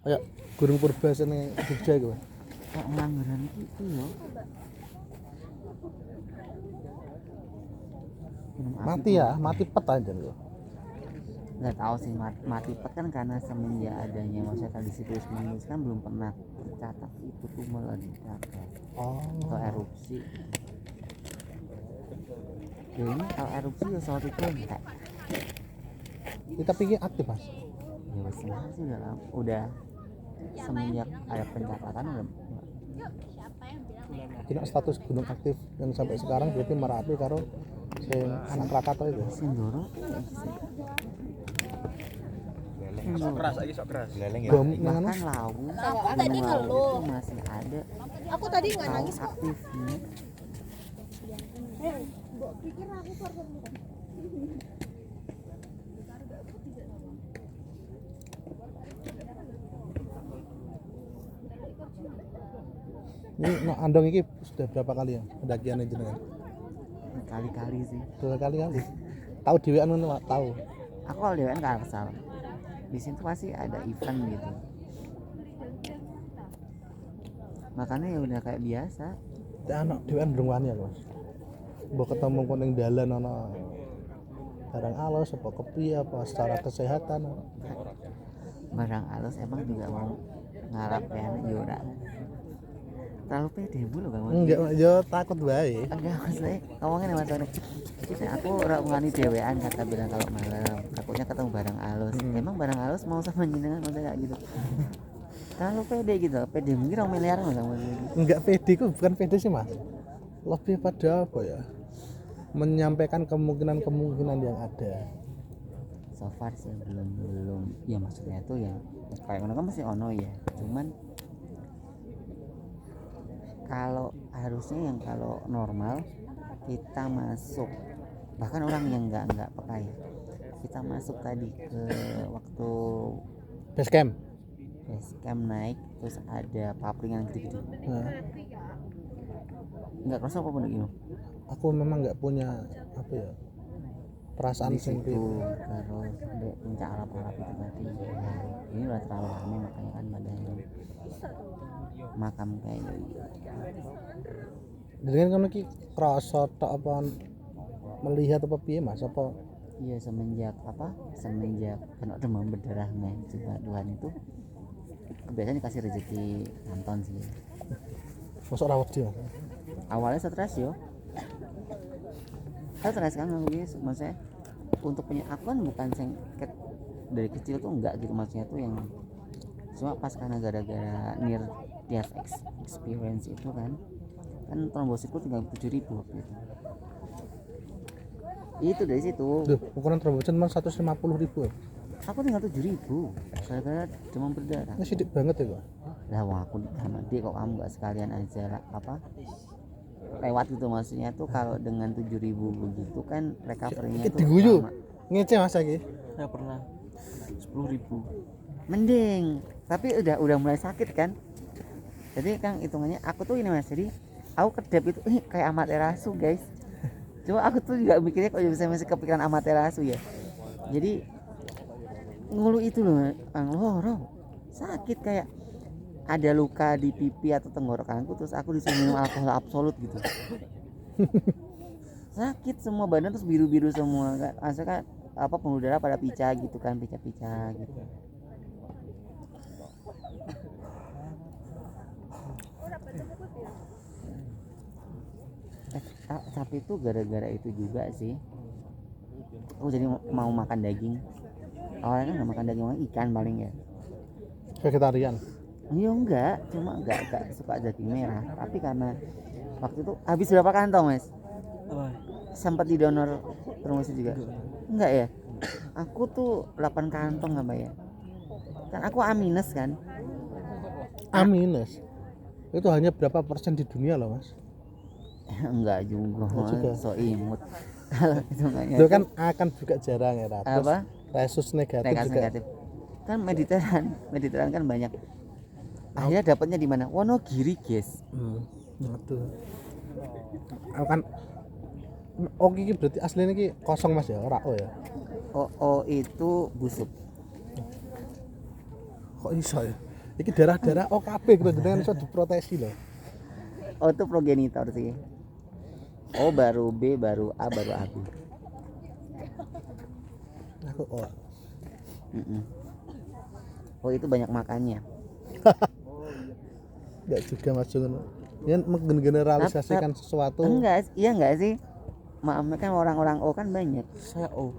Kayak Gunung Purba sene Jogja iku. Kayak Langgaran iki yo. Mati ya, mati pet aja loh. Nggak tahu sih mati pet kan karena semenjak adanya maksudnya tradisi terus menerus kan belum pernah tercatat itu tuh meledak atau erupsi. Ya ini kalau erupsi ya soal itu enggak. Kita pikir aktif mas. Ya wes sih udah semenjak ada pencatatan udah. Ini status gunung aktif yang sampai sekarang berarti Merapi karo sing anak Krakatau itu. Sindoro Sok keras lagi, sok keras. Bom nang bahkan Lawu Aku tadi ngeluh. itu masih ada Aku tadi nggak Lawu nangis kok. aktifnya. Mbok pikir aku korban. ini Andong ini sudah berapa kali ya pendakian jenengan? Kali-kali sih. 2 kali. Tahu dhewean ngono tahu. Aku kalau dewan nggak kesal. Di situ pasti ada event gitu. Makanya ya udah kayak biasa. Anak dhewean durung wani aku mas. Mbok ketemu kok ning dalan ana barang alus apa kepiye apa secara kesehatan. Barang halus emang juga mau ngarapean ya ora. Terlalu pede mulu Bang. Enggak, yo takut bae. Enggak maksudnya ngomongin sama Tony. Aku ora ngani dewean kata bilang kalau malam takutnya ketemu barang halus. Emang barang halus mau sama jenengan maksudnya kayak gitu. Terlalu pede gitu. Pede mungkin 2 miliar sama gitu. Enggak pede kok, bukan pede sih mas. Lebih pada apa ya? Menyampaikan kemungkinan yang ada. So far sih belum ya maksudnya tuh yang kayak ngono kan masih ono ya. Cuman kalau harusnya yang kalau normal kita masuk bahkan orang yang nggak peka ya kita masuk tadi ke waktu Base camp. naik terus ada papringan gede-gede Nah, nggak kerasa apa pun gitu aku memang nggak punya apa ya perasaan di situ sendiri. terus ada puncak alap-alap itu tadi ini udah terlalu ramai makanya kan badannya makam kayak gitu. Dengan kan iki krasa tok apa melihat apa piye mas apa Iya semenjak kena demam berdarah juga Tuhan itu biasanya dikasih rezeki nonton sih. masuk rawat dia. Awalnya stres yo. Stres kan aku ini maksudnya untuk punya aku kan bukan dari kecil tuh enggak gitu maksudnya tuh yang cuma pas karena gara-gara near death experience itu kan trombositku tinggal 7.000 waktu itu dari situ. Duh, ukuran trombosit cuma 150.000. Aku tinggal 7.000 gara-gara demam berdarah. Ini sidik banget ya, Pak. Lah wah aku sama dia kok kamu nggak sekalian aja lah, apa lewat gitu maksudnya tuh kalau dengan 7.000 begitu kan recovery-nya tuh diguyu. lama. Ngece Mas lagi. Saya pernah 10.000. Mending, tapi udah mulai sakit kan. Jadi kan hitungannya aku tuh ini Mas, jadi aku kedap itu kayak Amaterasu guys. Cuma aku tuh juga mikirnya kok bisa masih kepikiran Amaterasu ya. Jadi ngulu itu loh, loro sakit kayak ada luka di pipi atau tenggorokanku terus aku disuruh minum alkohol absolut gitu. Sakit semua badan terus biru-biru semua kan. Asal kan apa pembuluh darah pada pecah gitu kan, pecah-pecah gitu. Tapi itu gara-gara itu juga sih aku jadi mau makan daging. Awalnya kan nggak makan daging, makan ikan paling ya. Vegetarian. Iya enggak, cuma enggak suka daging merah. Tapi karena waktu itu habis berapa kantong Mas? Apa? Sempat didonor promosi juga? Enggak ya? Aku tuh 8 kantong apa ya? Kan aku A- kan? A-. Itu hanya berapa persen di dunia loh Mas? Enggak juga, juga. so imut. Kalau hitungannya Itu kan akan juga jarang ya. Terus apa? resus negatif juga. Negatif. Kan Mediteran kan banyak. Akhirnya dapatnya di mana? Wonogiri, guys. Aduh. Aku kan oke iki berarti aslinya iki kosong Mas ya, ora o ya. Oh itu busuk. Kok iso ya? Iki darah-darah OKB gitu jenengan iso diprotesi lho. O itu progenitor sih. O baru B baru A baru AB. Aku oh. Mm-mm. Oh itu banyak makannya. Enggak juga Mas ngono. Dia menggeneralisasikan sesuatu. Enggak sih. Maaf kan orang-orang O kan banyak. Saya O.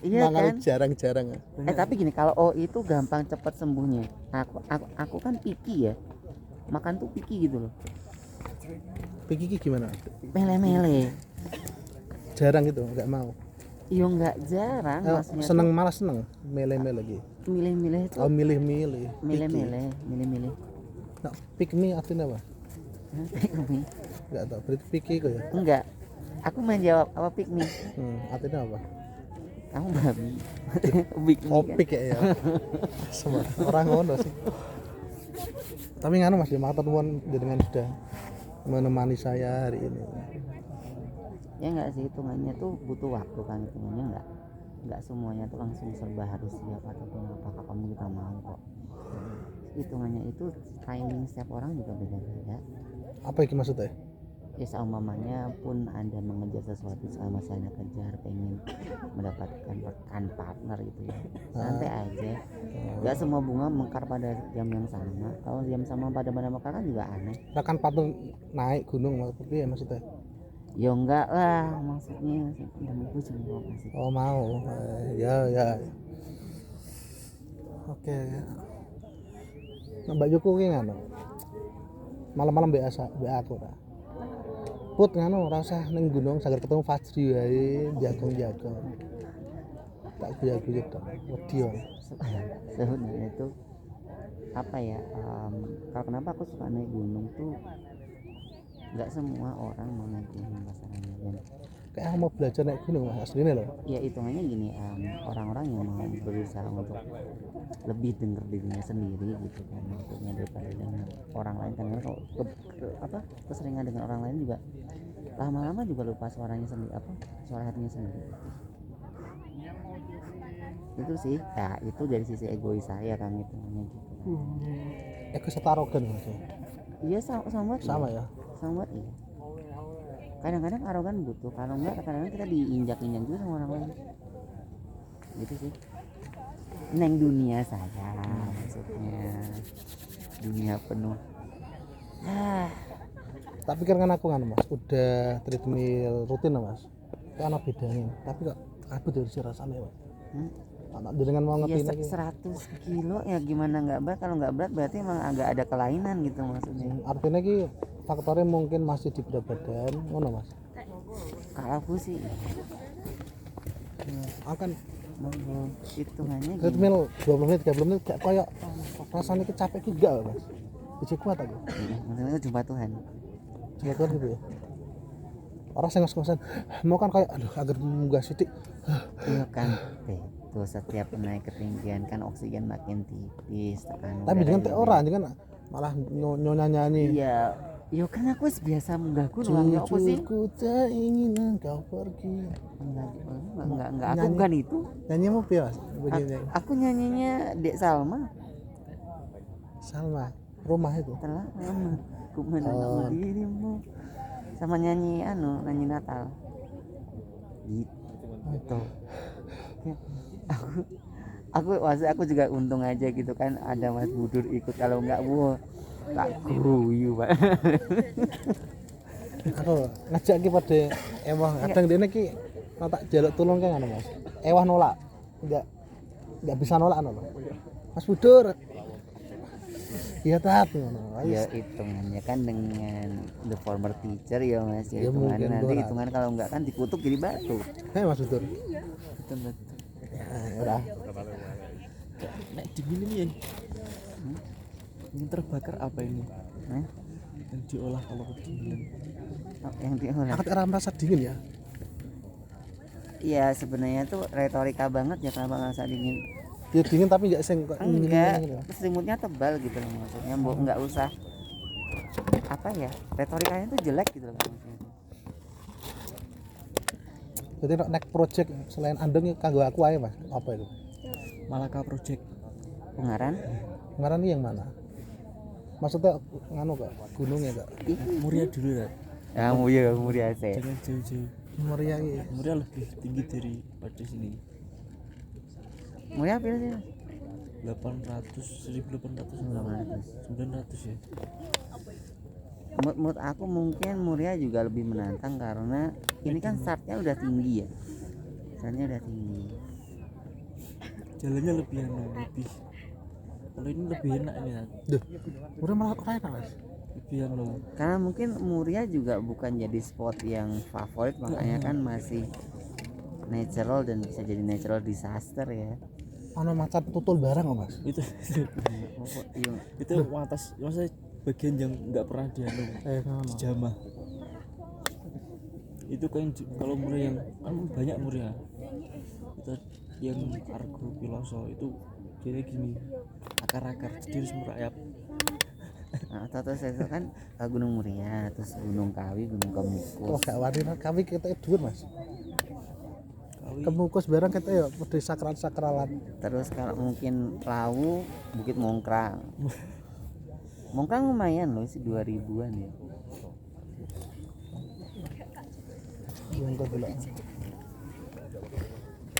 Iya Makanya kan? jarang-jarang. Tapi gini, kalau O itu gampang cepat sembuhnya. Aku kan picky ya. Makan tuh picky gitu loh. Pikir gimana? Mele-mele. Jarang gitu, enggak mau. Iya enggak jarang maksudnya. Seneng malah seneng, mele-mele gitu. Milih-milih itu. Oh milih-milih. Milih-milih. Nah, pick me artinya apa? Pick me. Enggak tahu, berarti picky kok ya. Enggak. Aku menjawab apa pick me. Artinya apa? Kamu babi. Pick me. Oh, Kan? pick ya. Semua orang ngono sih. Tapi nganu Mas, matur nuwun dengan sudah menemani saya hari ini. Ya enggak sih, hitungannya tuh butuh waktu kan, hitungannya enggak semuanya tuh langsung serba harus siap ataupun apakah kamu kita mau kok. Hitungannya itu timing setiap orang juga beda-beda. Apa itu maksudnya? Ya seumpamanya pun Anda mengejar sesuatu selama saya kejar pengen mendapatkan rekan partner gitu ya, santai aja. Enggak semua bunga mekar pada jam yang sama. Kalau jam sama pada mekar kan juga aneh. Rekan partner naik gunung maksudnya maksudnya? Ya enggak lah, maksudnya udah mau semua masih. Oh mau, ya. Oke. Nah, Mbak Joko ki ngono. Malam-malam biasa aku ta. Put ngono ora usah ning gunung sagar ketemu Fajri wae, jagong-jagong. Tak guyu-guyu tok. Wedi yo. Sebenarnya itu apa ya? Kalau kenapa aku suka naik gunung tuh nggak semua orang mau naik gunung masalahnya dan Kayak aku mau belajar naik gunung Mas asline lho. ya hitungannya gini, orang-orang yang mau berusaha untuk lebih dengar dirinya sendiri gitu kan, maksudnya daripada dengar orang lain kan. Kalau keseringan dengan orang lain juga lama-lama juga lupa suaranya sendiri, suara hatinya sendiri. Itu sih ya, itu dari sisi egois saya kan, hitungannya gitu. Aku setarogan Mas. Iya sama Ya. sama iya. Kadang-kadang arogan butuh, kalau enggak kadang-kadang kita diinjak-injak juga sama orang lain gitu sih. Neng dunia saya maksudnya dunia penuh Tak pikir kan aku kan Mas, udah treadmill rutin lah Mas. Itu ana bedanya, tapi kok aku dari si rasanya Mas. Anak jenengan mau ya ngerti lagi. 100 kilo ya gimana nggak berat, kalau nggak berat berarti emang agak ada kelainan gitu maksudnya. Artinya ki faktornya mungkin masih di berat badan, ngono Mas. Kalau aku sih Akan hitungannya gini. treadmill 20 menit, 30 menit gak koyo rasanya ki capek ki gak Mas. Bisa kuat aku. Maksudnya itu jumpa Tuhan. Ya kan gitu ya. Orang sing ngos-ngosan mau kan kayak aduh agar munggah sithik. Iya kan, tuh setiap naik ketinggian kan oksigen makin tipis, tekanan Tapi udara dengan juga orang jangan malah nyonya nyanyi. iya, yo kan aku biasa munggah gunung ya apa sih? Ku tak ingin engkau pergi. Enggak, aku bukan itu. Nyanyi mau piye Mas? Begini. Aku nyanyinya Dek Salma. Salma, rumah itu. Telah lama ku menanam dirimu. Sama nyanyi nyanyi Natal. Gitu. Aku juga untung aja gitu kan, ada Mas Budur ikut, kalau enggak tak guyu Pak. Aku ngajak ki pada ewah kadang dene ki tak jaluk tulung kan Mas. Ewah nolak. Enggak bisa nolak lho. Mas Budur. Iya tat ngono. Ya hitungannya kan dengan the former teacher ya Mas, Ya, hitungan mungkin nanti berat. hitungan kalau enggak kan dikutuk jadi batu. Hei Mas Budur. Betul. Ya, udah. Nek dingin ini terbakar apa ini? Hah? Yang diolah kalau kedinginan. Oh, yang diolah. Aku tak merasa dingin ya. Iya sebenarnya tuh retorika banget ya, kenapa nggak usah dingin. Ya dingin tapi enggak sing kok Enggak, ngene-ngene. selimutnya tebal gitu loh maksudnya, nggak usah apa ya, retorikanya tuh jelek gitu loh maksudnya. Jadi next project selain andeng kanggo aku ae Mas. Apa itu? Malaka Project. Ungaran. Ngaran yang mana? Maksudnya nganu kak, gunungnya kak? Muria dulu ya. Kamu ya Muria sih. Jangan jauh-jauh. Muria ini. Muria lebih tinggi daripada sini. Muria apa sih? 800, 1800, 900 ya. Menurut aku mungkin Muria juga lebih menantang karena ini kan startnya udah tinggi ya. Startnya udah tinggi. Jalannya lebih lebih. Kalau ini lebih enak ini kan. Duh, Muria malah keren mas. Lebih Karena mungkin Muria juga bukan jadi spot yang favorit, makanya kan masih natural dan bisa jadi natural disaster ya. Ono macan tutul barang kok mas. itu Iya. itu atas maksudnya bagian yang nggak pernah Ngono. dijamah. Itu kan kalau muria yang kan banyak muria. Itu yang Argo Piloso itu jadi gini akar-akar jadi harus merayap. Nah, terus itu kan Gunung Muria, terus Gunung Kawi, Gunung Oh Kemukus. gak wani kami kita dhuwur mas. Kawi Kemukus barang kita ya pedhe sakral-sakralan. Terus kalau mungkin Lawu, Bukit Mongkrang. Mongkrang lumayan loh sih 2000-an ya. Yang kedua.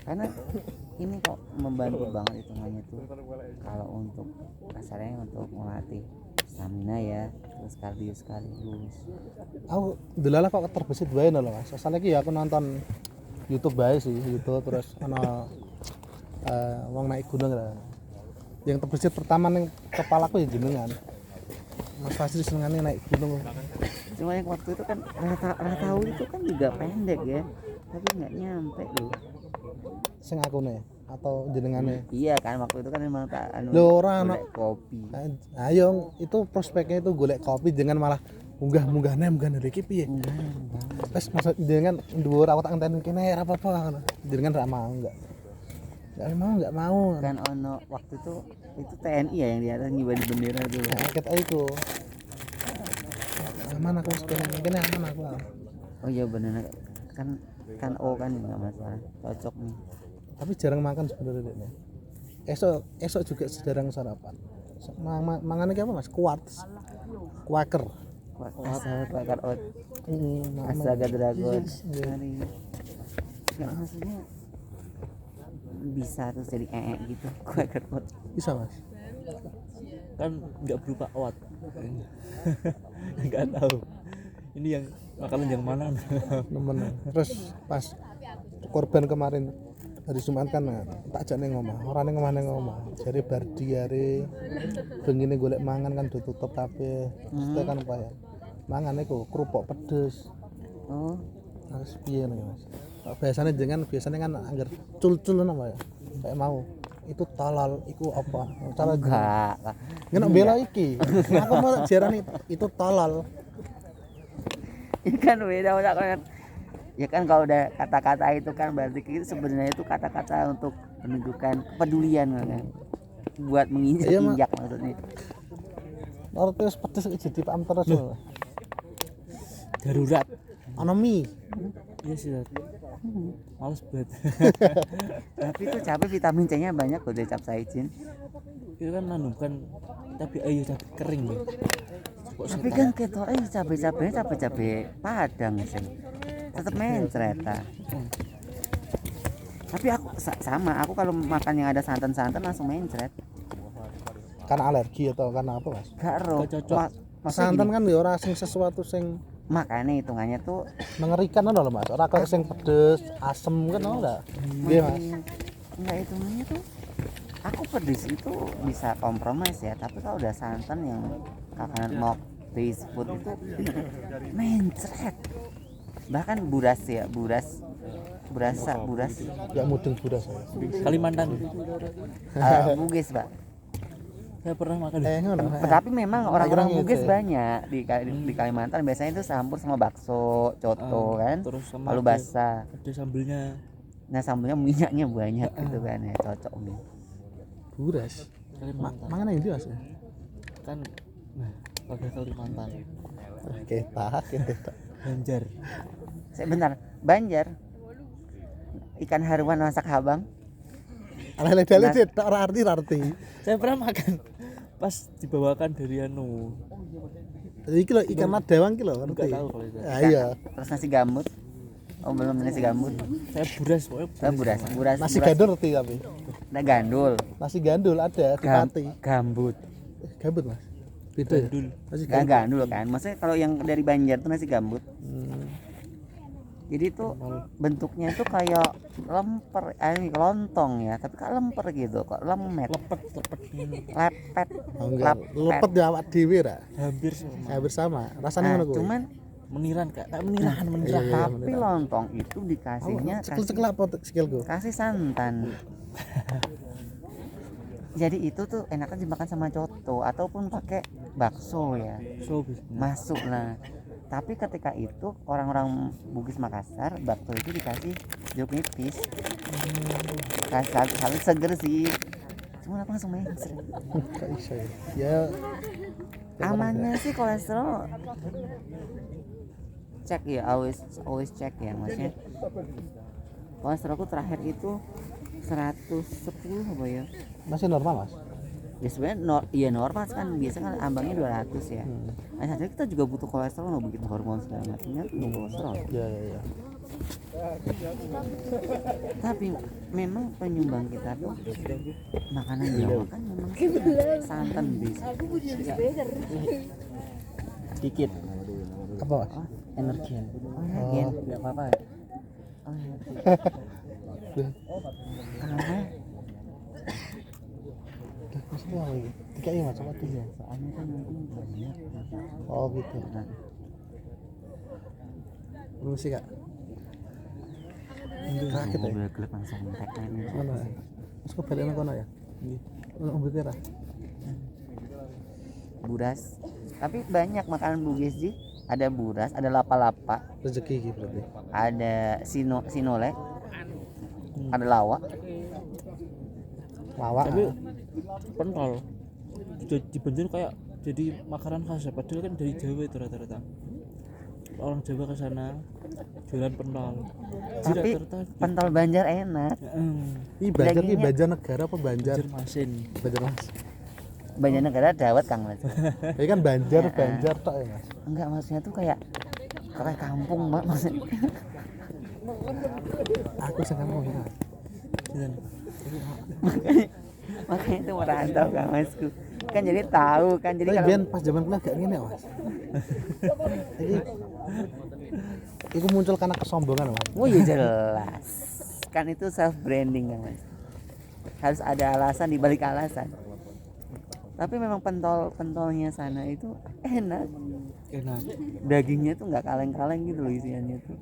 Karena ini kok membantu banget hitungannya tuh kalau untuk kasarnya untuk melatih stamina ya, terus kardio sekaligus. Aku delala kok terbesit bae lho mas. Soalnya ki ya aku nonton YouTube bae sih, YouTube terus ana wong naik gunung lah. Yang terbesit pertama ning kepalaku ya jenengan. Mas Fasri senengane naik gunung. Cuma yang waktu itu kan Ratau itu kan juga pendek ya, tapi nggak nyampe loh. Sing akune atau jenengane. Iya kan waktu itu kan memang tak Loh, ora ana. golek kopi. Ayo itu prospeknya itu golek kopi dengan malah munggah-munggah munggah iki piye. Wes maksud dengan dhuwur aku tak ngenteni kene ora apa-apa ngono. Jenengan ra mau enggak. Enggak mau. Kan ono waktu itu TNI ya yang di atas ngibarin bendera dulu. Nah, kita itu. Aman aku kene aman aku. Oh iya bener kan kan nggak masalah, cocok nih. Tapi jarang makan sebenarnya ini. Esok juga jarang sarapan. Mangan iki apa Mas? Quartz. Quaker. Asal bakar out, astaga dragon. Hari nggak maksudnya bisa terus jadi gitu bakar out. Bisa Mas. kan nggak berupa oat. Nggak tahu ini yang makanan yang mana. Nemen. Terus pas korban kemarin hari Jumat kan tak ajak ning omah. Ora ning omah. Jare bar diare bengine golek mangan kan ditutup kabeh. Terus kan apa ya? Mangan iku kerupuk pedes. Oh Harus piye nih Mas? Biasanya kan anggar cul-cul apa ya? Kayak mau itu talal, itu apa? Talal enggak nggak bela iki. Aku mau jarani itu talal. ini kan beda udah kan ya kan kalau udah kata-kata itu kan berarti itu sebenarnya itu kata-kata untuk menunjukkan kepedulian kan buat menginjak maksudnya. Lalu terus pedes jadi paham terus loh. Darurat. Ono mie. Iya sih. Males banget. Tapi itu cabai vitamin C-nya banyak loh dari capsaicin. Itu kan kan tapi ayo cabai kering ya. Tapi kan ketoknya cabai-cabainya cabai padang sih. Tetap mencret ta. Tapi aku sama, aku kalau makan yang ada santan-santan langsung mencret. Karena alergi atau karena apa Mas? Gak roh. Gak cocok. Santan kan ya ora sing sesuatu sing Makanya hitungannya tuh mengerikan lho Mas. Ora kok sing pedes, asem kan ora. Nggih Mas. Enggak hitungannya tuh aku pedes itu bisa kompromis ya, tapi kalau udah santan yang makanan mock base food itu mencret. Bahkan buras Ya mudeng buras. Kalimantan. Bugis Pak. Saya pernah makan. Ngono. Tapi memang orang-orang Kurang Bugis gitu. banyak di Kalimantan biasanya itu campur sama bakso, coto kan, Terus sama lalu basah. ada sambelnya. Nah sambelnya minyaknya banyak gitu kan ya, cocok nih. Buras. Kalimantan. Mangan ini Mas. Kan nah pada Kalimantan. Kita. Banjar. Bentar, Banjar. Ikan haruan masak habang. Lele dali cetok ora arti. Saya pernah makan pas dibawakan dari Iki lho ikan madawang ki lho enggak ngerti. tahu kalau itu. Ah iya. Terus nasi gambut. Oh belum nasi gambut. Saya buras pokoknya Buras. Nasi gandul ngerti tapi. Ada gandul. Nasi gandul ada di Pati. Gambut. Gambut Mas. Beda ya? Gandul. Nasi Gak gandul. gandul kan. Maksudnya kalau yang dari Banjar tuh nasi gambut. Jadi tuh bentuknya tuh kayak lemper, lontong ya, tapi kok lemper gitu, kok lemet, lepet lepet, Oh, enggak. Lepet ya awak dhewe ra. hampir sama. Hampir sama. Rasanya Nah, ngono kuwi. cuman Meniran kayak menirahan menirahan. Iya, tapi lontong itu dikasihnya cekel apa skillku? kasih santan. Jadi itu tuh enaknya dimakan sama coto ataupun pakai bakso ya, So bisa. masuk lah. Tapi ketika itu orang-orang Bugis Makassar bakso itu dikasih jeruk nipis, kasih seger sih. Cuma aku langsung mencret. Enggak iso ya. Ya Amannya sih kolesterol cek ya, always cek ya, maksudnya kolesterolku terakhir itu 110 apa ya. masih normal Mas. Ya sebenarnya iya normal kan, biasanya kan ambangnya 200 ya. Nah sebenarnya kita juga butuh kolesterol loh, begitu hormon segala macamnya butuh kolesterol. Ya. Tapi memang penyumbang kita tuh makanan Jawa kan memang santan bisa. Dikit. Apa Mas? Oh, energian. Oh ya, Gen. Enggak apa-apa. Oh ya. Lah, Karena maksudnya apa ini? Tiga ya Mas, apa tiga? soalnya kan nanti banyak. Oh gitu. Nah, Permisi Kak. Sakit ya? mobil klub langsung tek ini. Mana? Mas kok balik nang kono ya? Nggih. Ono mobil kira. Buras. Tapi banyak makanan Bugis sih. Ada buras, ada lapa-lapa, Rezeki iki berarti. ada sinole, ada lawak. Lawak. Tapi pentol. Di Banjar kayak jadi makanan khas ya, padahal kan dari Jawa itu rata-rata. Orang Jawa ke sana jualan pentol. Jadi Tapi rata-rata pentol Banjar enak. Ih Banjar iki Dagingnya- Banjar negara apa Banjar? Banjar Masin. Banjar Mas. Banjar negara dawet Kang Mas. Ini kan Banjar tok ya Mas. Enggak, maksudnya tuh kayak kampung Mbak, maksudnya. Aku sing ngomong ya. Dan Makanya itu merantau Kang Masku. Kan jadi tahu kan, jadi Tapi kalau biyen pas zaman kuliah gak ngene ya Mas. Iku muncul karena kesombongan Mas. oh iya jelas. Kan itu self branding Kang Mas. Harus ada alasan di balik alasan. Tapi memang pentolnya sana itu enak. enak. Dagingnya tuh nggak kaleng-kaleng gitu loh isiannya tuh.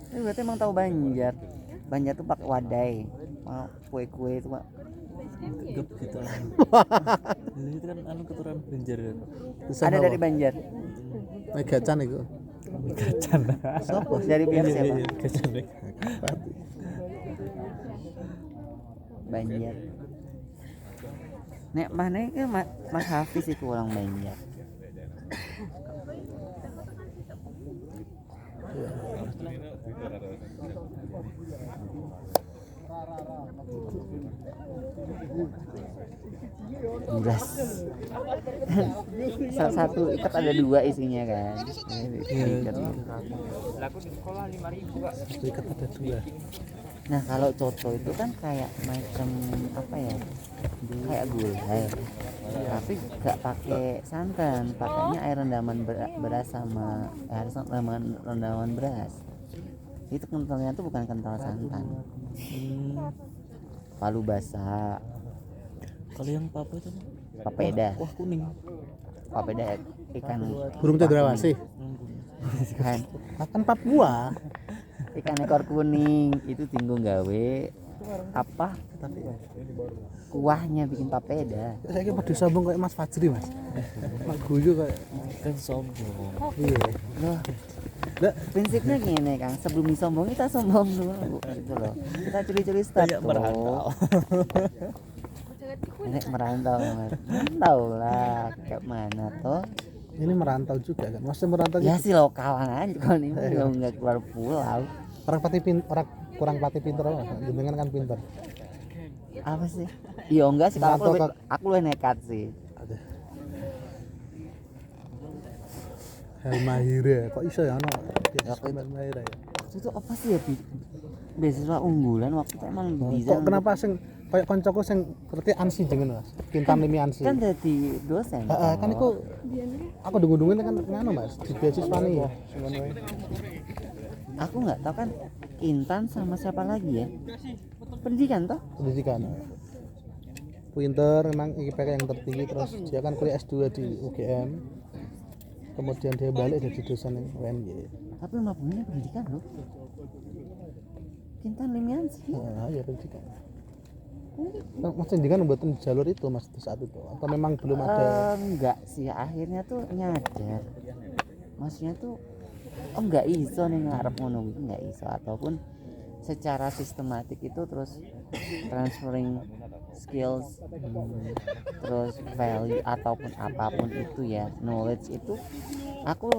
Ini berarti emang tahu Banjar. Banjar tuh pakai wadai. Mau kue-kue itu Pak. Enggak begitu. Ini itu kan anu keturunan Banjar kan. Ada dari Banjar. Megacan iku. Gacan. Sopo? Dari pihak Iya, siapa? Gacan. Banjar. Nek mana ke Mas Hafiz itu orang Banjar. Buras. Salah satu ikat ada dua isinya kan. Ikat. Ikat ada dua. Nah kalau coto itu kan kayak macam apa ya, kayak gulai tapi nggak pakai santan, pakainya air rendaman beras sama air rendaman beras. Itu kentalnya tuh bukan kental santan. Palu basah, Kalau yang papa itu papeda, wah kuning. papeda ikan Burung cendrawasih. kan, Kan Papua. ikan ekor kuning itu tinggung gawe apa kuahnya bikin papeda. Saya kira pada sombong kayak Mas Fajri Mas. Mak guyu kayak. Kan sombong. Iya. Loh, Lah, prinsipnya gini Kang, sebelum disombong kita sombong dulu gitu loh. Kita curi-curi start Kayak merantau. Nek merantau Mas. Merantau lah ke mana toh? ini merantau juga kan. Maksudnya merantau Ya sih lokalan aja kalau ini nggak keluar pulau. orang kurang pati pinter Mas. Jenengan kan pinter. Apa sih? Iya enggak sih, kalau aku lebih nekat sih. Aduh. Helmahire kok iso ya ono Helmahire ya. Waktu itu apa sih ya beasiswa unggulan waktu itu emang bisa. Kok kenapa sing kayak koncoku sing ngerti ansi jenenge Mas. Kintan Limi ansi. Kan jadi dosen. Heeh, kan iku aku dungu-dungin kan nganu Mas, di beasiswa nih ya. Ngono wae. Aku nggak tahu kan Intan sama siapa lagi ya? Pendidikan toh? Pendidikan. Pinter memang IPK yang tertinggi terus dia kan kuliah S2 di UGM. Kemudian dia balik jadi dosen UNY. Tapi mabuknya pendidikan loh. Kintan Limian sih. Nah, ya pendidikan. Mas pendidikan membuat jalur itu Mas di saat itu atau memang belum ada? Enggak sih, akhirnya tuh nyadar. Maksudnya tuh enggak iso nih ngarep ngono iki enggak iso ataupun secara sistematik itu terus transferring skills terus value ataupun apapun itu ya knowledge itu aku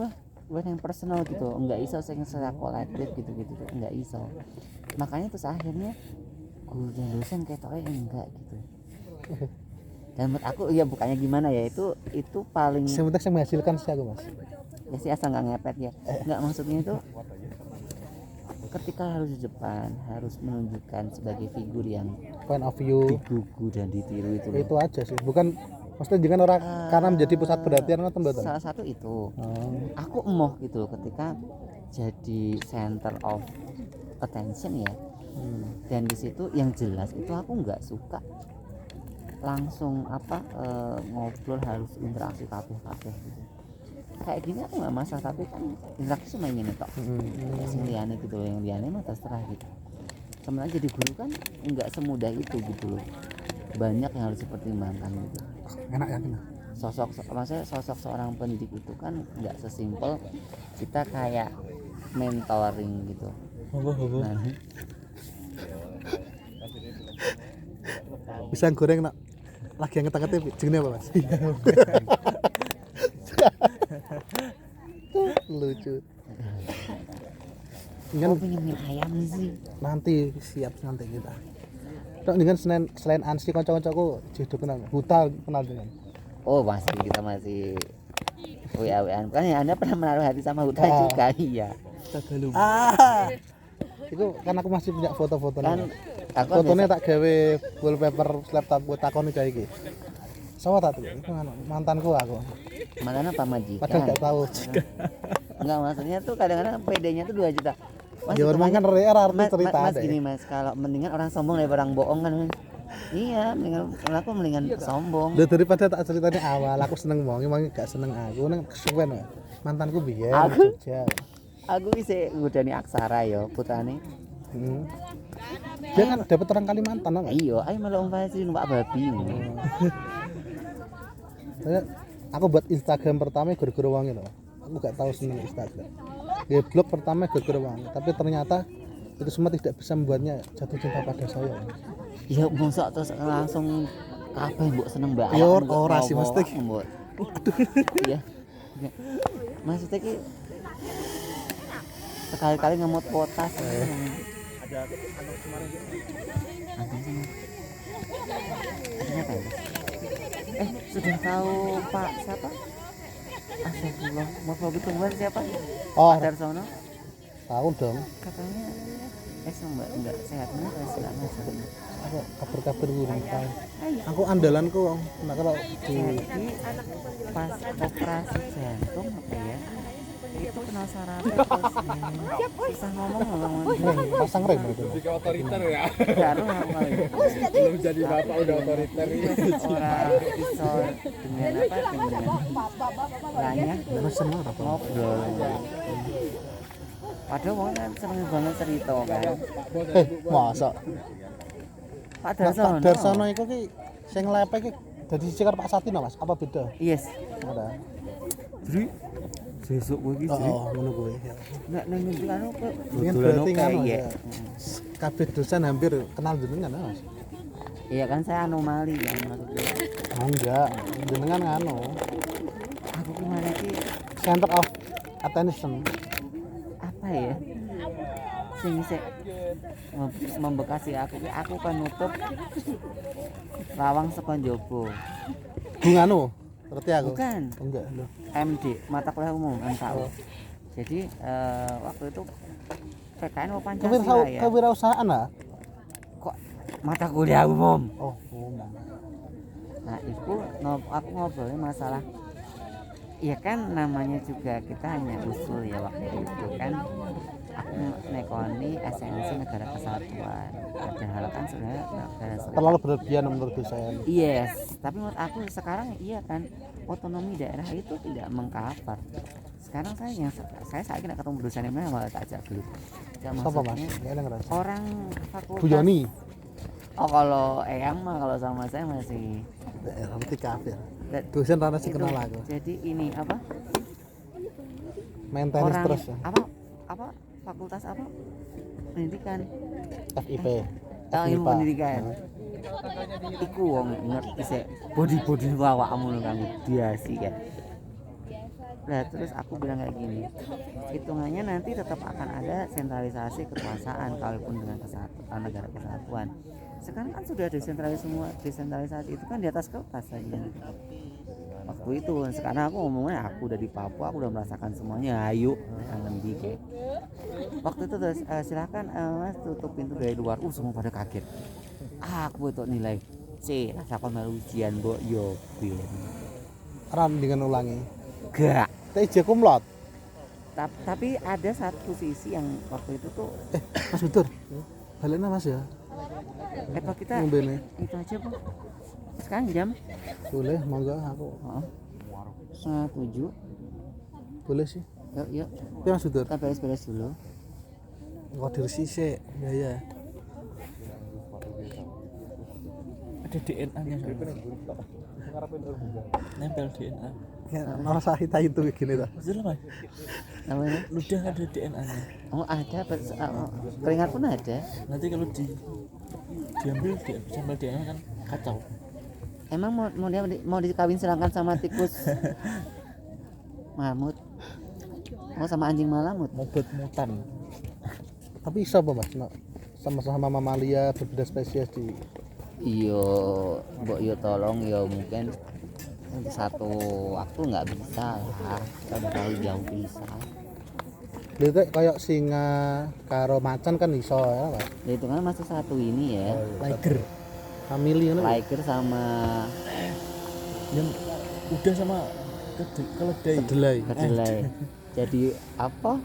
buat yang personal gitu enggak iso secara kolektif gitu enggak iso makanya terus akhirnya guru dan dosen kayak enggak gitu dan menurut aku ya bukannya gimana ya itu paling Sebentar saya menghasilkan sih aku Mas. ya sih asal nggak ngepet ya nggak maksudnya itu ketika harus di depan harus menunjukkan sebagai figur yang Point of view digugu dan ditiru itu loh. itu aja sih. Bukan maksudnya jangan orang karena menjadi pusat perhatian atau mboten. Salah satu itu Oh. aku emoh gitu loh ketika jadi center of attention ya dan di situ yang jelas itu aku nggak suka langsung ngobrol harus interaksi kabeh gitu kayak gini aku nggak masalah tapi kan interaksi cuma ini tok sing liyane gitu loh yang liyane mah terserah gitu sebenarnya jadi guru kan nggak semudah itu gitu loh banyak yang harus dipertimbangkan gitu Enak ya kena. maksudnya sosok seorang pendidik itu kan nggak sesimpel kita kayak mentoring gitu nah, Bisa goreng nak lagi yang ngetak-ngetik jenenge apa Mas? Lucu. aku pengen mie ayam sih Nanti siap nanti kita. Tok dengan selain Ansi kanca-kancaku jedo kenal. Buta kenal dengan. oh kita masih WA-WAan kan ya Anda pernah menaruh hati sama Huda juga iya Itu kan aku masih punya foto-foto kan aku fotonya tak gawe wallpaper laptop buat takoni kayak iki. Sawo tak tuh, itu mantanku aku. mana apa majikan Padahal gak tahu. enggak maksudnya tuh kadang-kadang PD-nya tuh 2 juta Mas, Ya orang kan arti cerita mas deh. gini mas kalau mendingan orang sombong daripada orang bohong kan iya mendingan sombong Udah daripada tak ceritanya awal aku seneng wong, emang gak seneng aku nang kesuwen wae. Mantanku biyen Aku? Jogja. aku bisa ngudani Aksara yo putrane Dia kan dapat orang Kalimantan kan? iya ayo malah Fazri numpak babi Aku buat Instagram pertama gara-gara wangi loh. Aku gak tahu seneng Instagram. Ya blog pertama gara-gara wangi, tapi ternyata itu semua tidak bisa membuatnya jatuh cinta pada saya. ya mosok terus langsung kabeh mbok seneng mbak Ya ora sih, mesti. mbok iya maksudnya ki sekali-kali ngemot potas Akhirnya apa ya? Sudah tahu Pak siapa? Astagfirullah, mau tungguan siapa? Oh, Pak Darsono? tahu dong. Katanya enggak sehatnya enggak masalah. Aku kabar-kabar burung tahu. Aku andalanku, nah kalau di Jadi pas operasi jantung apa ya? Itu kena sarafnya terus susah ngomong pasang rem itu. Otoriter ya. baru ngomong Belum jadi bapak udah otoriter. orang iso dengan banyak Mesen apa? ngobrol padahal wong kan seneng banget cerita kan Masa Pak Pak Darsono iku ki sing lepe ki dadi siji karo Pak Satino Mas, apa beda? yes Ora. jadi besok gue gitu Oh, ngono kuwi. nggak nunggu anu kok Ingin berarti ngono ya. Kabeh dosen hampir kenal jenengan Mas. iya kan saya anomali kan maksudnya Oh enggak, jenengan ngano. aku gimana sih Center of attention. apa ya sing membekasi aku kan nutup lawang saka njaba. Bunganu, ngerti aku. Bukan. Enggak, lho. MD mata kuliah umum MKU. Jadi waktu itu PKN mau Pancasila ya. Kewirausahaan lah. Kok mata kuliah umum? Oh, umum. Nah itu aku ngobrolin masalah. Iya kan namanya juga kita hanya usul ya waktu itu kan. Aku nekoni esensi negara kesatuan. Padahal kan sebenarnya negara kesatuan. Terlalu berlebihan menurut saya. Yes, tapi menurut aku sekarang iya kan otonomi daerah itu tidak mengcover. Sekarang saya saat ini ketemu dosen yang malah tak ajak dulu. Ya, Siapa mas? maksudnya Ya, ngerasa. orang fakultas. Bu Yoni. Oh kalau Eyang mah kalau sama saya masih. Ngerti kafir. Da- Dosen rana sih itu, kenal aku. Jadi ini apa? Main tenis Orang terus. Ya. apa fakultas apa? Pendidikan. FIP. Oh, ilmu FIPA. pendidikan. Iku wong ngerti sih body awakmu kamu dia sih kan. Nah terus aku bilang kayak gini, hitungannya nanti tetap akan ada sentralisasi kekuasaan kalaupun dengan negara kesatuan. Sekarang kan sudah desentralisasi itu kan di atas kertas saja. Waktu itu sekarang aku ngomongnya aku udah di Papua, aku udah merasakan semuanya. Ayo kangen dikit. Waktu itu terus silakan mas tutup pintu dari luar. Semua pada kaget. Aku itu nilai C, rasakan melu ujian mbok yo ben. Ran dengan ulangi. Gak. TJ kumlot. Tapi ada satu sisi yang waktu itu tuh Mas Betur. Baliknya mas ya. Pak kita Ngombe nih. itu aja bu. Sekarang jam Boleh, monggo aku. 6:30. Boleh sih. Yuk Ya Mas Betur. kita beres-beres dulu. Ngodir sisik. Ya. Ada DNA-nya soalnya. Nempel DNA. Ya, rasa kita itu gini dah. Betul mas. Namanya? Ludah ada DNA-nya. Oh ada, keringat pun ada. Nanti kalau diambil sampel DNA kan kacau. Emang mau dikawin silangkan sama tikus mamut, mau sama anjing malamut. Mobot mutan. Tapi bisa apa mas? No, sama-sama mamalia berbeda spesies di. Iyo, mbok yo tolong yo mungkin untuk satu waktu nggak bisa lah, kita udah terlalu jauh bisa. Itu kayak singa karo macan kan iso ya mas. Ya itu kan masih satu ini ya, Liger. Family kan. Liger sama Yang udah sama keledai. Kedelai. Jadi apa?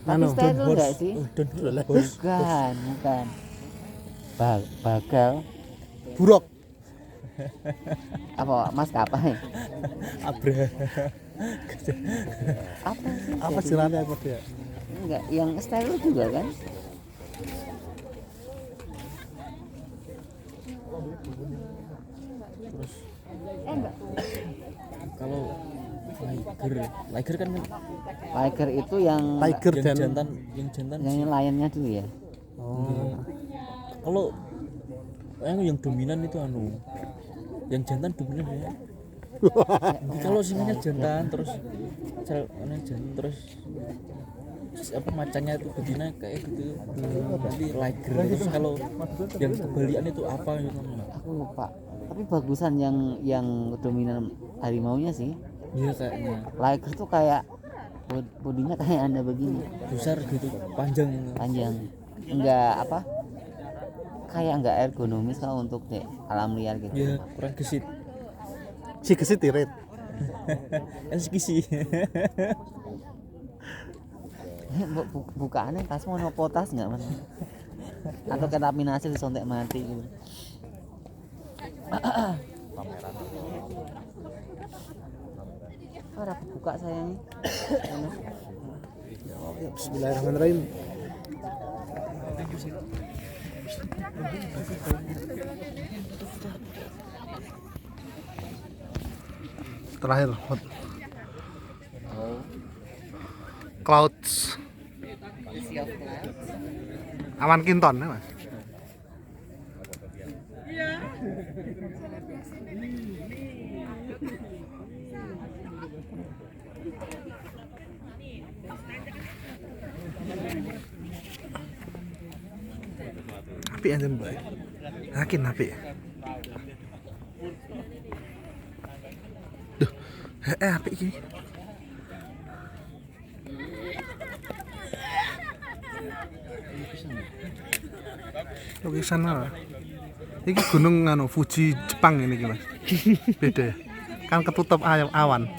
Tapi Anu, steril enggak sih? Don Bukan. Bagal. Buruk. Apa maskapai? Abra. Apa sih? Apa Jadi- jalannya aku dia? Enggak, yang steril juga kan? Terus kalau liger kan Liger itu yang Tiger dan. yang jantan yang lainnya dulu ya. Oh. kalau yang dominan itu yang jantan dominan ya. Kalau singanya jantan terus terus apa macannya itu betina kayak gitu. Nanti liger. Terus kalau yang kebalian itu apa gitu. Aku lupa. Tapi bagusan yang dominan harimaunya sih. Iya kayaknya Liger tuh kayak bodinya kayak Anda begini, besar gitu, panjang. panjang. Enggak apa? Kayak enggak ergonomis kalau untuk di alam liar gitu. Ya kurang gesit. Si kesit irit. Eskisi. Bukaannya tas mau potas enggak mas? Atau ketaminasi disontek mati gitu. Ora buka sayang. Ya, bismillahirrahmanirrahim. Terakhir clouds awan kinton ya mas. apik anjen, Mbak. Yakin apik. Duh, apik iki. Lukisan apa? Iki gunung Fuji Jepang ini Mas. Beda ya. Kan ketutup awan.